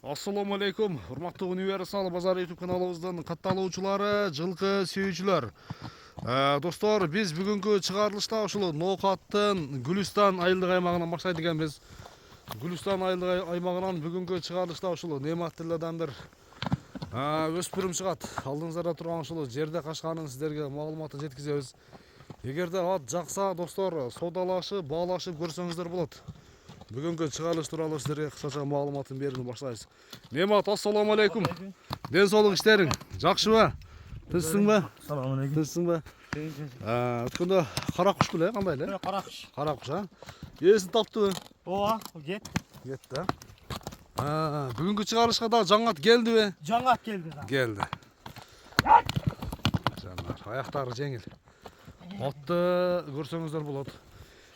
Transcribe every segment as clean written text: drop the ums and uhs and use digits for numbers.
Assalamu алейкум, урматтуу Универсал базар YouTube каналыбыздын катталуучулары, жылкы сүйүүчүлөр. Достор, биз бүгүнкү чыгарылышта ушул Ноокаттын Гүлүстан айылдык аймагынан баштайт экенбиз. Гүлүстан айылдык аймагынан бүгүнкү чыгарылышта ушул Нематтылардан бир өспүрүм чыгат. Алдыңыздарда турган ушул жерде качканын сиздерге маалыматын жеткизебиз. Эгерде ат жакса, достор, содалашып, баалашып көрсөңүздөр болот. Бүгүнкү чыгарылыш тууралуу сиздерге кыскача маалыматын берүүнү баштайбыз. Немат, ассаламу алейкум. Ден соолук иштериң жакшыбы? Тынчсыңбы? Салам алейкум. Тынчсыңбы? Өткөндө кара куш беле, кандай эле? Кара куш. Кара куш, Ээсин таптыбы? Ооба, кетти. Кетти, Бүгүнкү чыгарылышка да жаңы ат келдиби? Жаңы ат келди да. Келди. Жанар, аяктары жеңил. Атты көрсөңүздөр болот.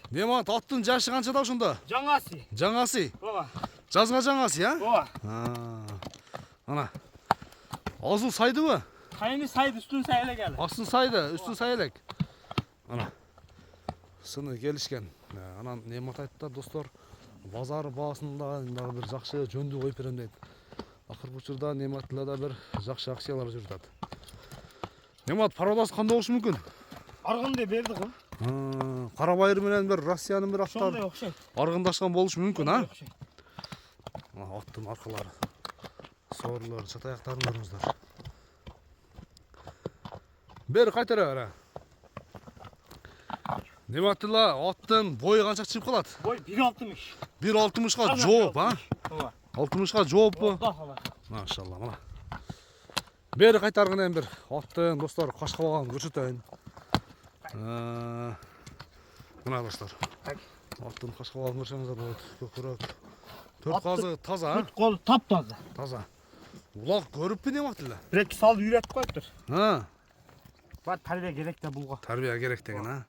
Немат, аттын жашы канчада ошондо? Жаңасы. Жаңасы? Ооба. Жазга жаңасы, Ооба. Ана. Азыл сайдыбы? Кайны сайды, үстүн сайылек эле. Астын сайды, үстүн сайылек. Ана. Сыны келишкен. Анан Немат айтты, достор, базар баасында дагы бир жакшы жөндүү коюп берем дейт. Акыркы учурда Нематтыларда бир жакшы акциялар жүрүп атат. Немат, пародасы кандай болушу мүмкүн? Аргынды берди го. Карабайыр менен бир Россиянын бир аттары Ошондой окшойт. аргындашкан болушу мүмкүн, Окшойт. Аттын аркалары, соорлор, чатаяктарын көрүңүздөр. Бери кайтара бера. Нематтыла аттын бою канча чыгып калат? Бой 1.60. 1.60га жооп, Ооба. 60га жооппу? Машалла, мына. Бери кайтарган эми бир аттын, достор, кашкабагын көрсөтөйүн. Мына достор. Аттын кашкабагын көрсөңүздөр болот. Көкүрөк. Төрт казы таза, Төрт кол таптаза. Таза. Улак көрүппү Нематтыла? Бир-эки салып үйрөтүп коюптур. Бар Тарбия керек да булга. Тарбия керек деген,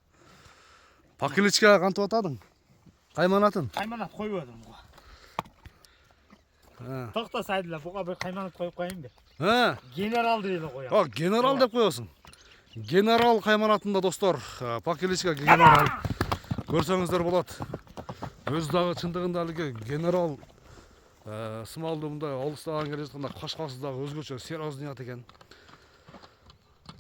Пакиличке кантип атадың? Кайманатын? Кайманат койбодум буга. Токто сайдыла, буга бир кайманат коюп коеюн бе. Генерал деп эле коём. Генерал деп коесуң. Генерал кайманатында, достор, Пакиличке генерал. Көрсөңүздөр болот. Өзү дагы чындыгында эле генерал сымалды мындай алыстан келе жатканда кашкасы дагы өзгөчө серьезный ат экен.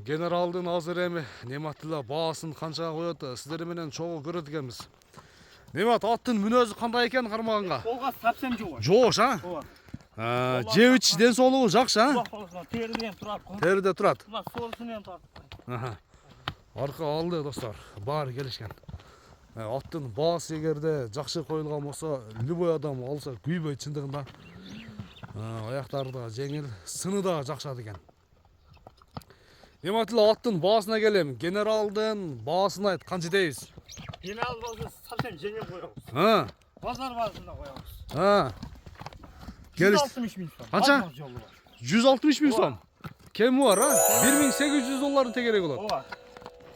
Генералдын азыр эми Нематтыла баасын канчага коет, сиздер менен чогуу көрөт экенбиз. Немат, аттын мүнөзү кандай экен кармаганга? Колга совсем жок. Жоош, Ооба. Жебич ден соолугу жакшы, Териден турат. Териде турат. Мына соорусунан тартып. Арка алды, достор, баары келишкен. Аттын баасы эгерде жакшы коюлган болсо, любой адам алса күйбөйт чындыгында. Аяктары да жеңил, сыны да жакшы экен. Нематтыла аттын баасына келем. Генералдын баасын айт, канча дейбиз? Генерал болсо совсем жеңил коебуз. Базар баасында коебуз. 160 миң сом. Канча? 160 миң сом. Кеми бар, 1800 долларын тегерек болот. Ооба.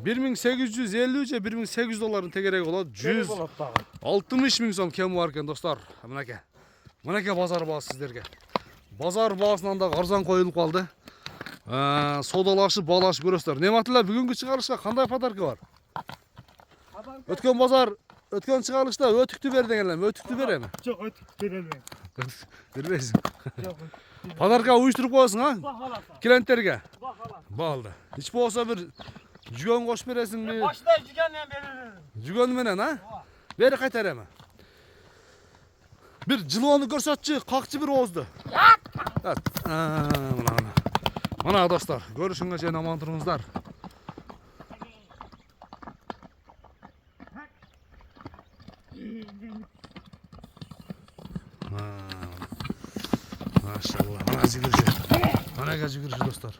1850 же 1800 долларын тегерек болот. 160 миң сом кеми бар экен, достор. Мынакей. Мынакей базар баасы сиздерге. Базар баасынан да арзан коюлуп калды. Содалашып, баалашып көрөсүздөр. Нематтыла бүгүнкү чыгарылышка кандай подарка бар? Өткөн базар, өткөн чыгарылышта өтүктү бер деген элем. Өтүктү берем. Жок, өтүк бере албайм. Бербейсиң. Жок. Подарка уюштуруп коесуң, Бакаласа. Клиенттерге. Бакаласа. Балды. Hiç болсо бир жүгөн кошуп бересиңби? Башта жүгөннөн берем. Жүгөн менен, Бери кайтар эми. Бир жылоону көрсөтчү, какчы бир оозду. Мына достор, көрүшүңө чейин аман туруңуздар. Машалла, мына жүгүрүшү. Мына жүгүрүшү, достор.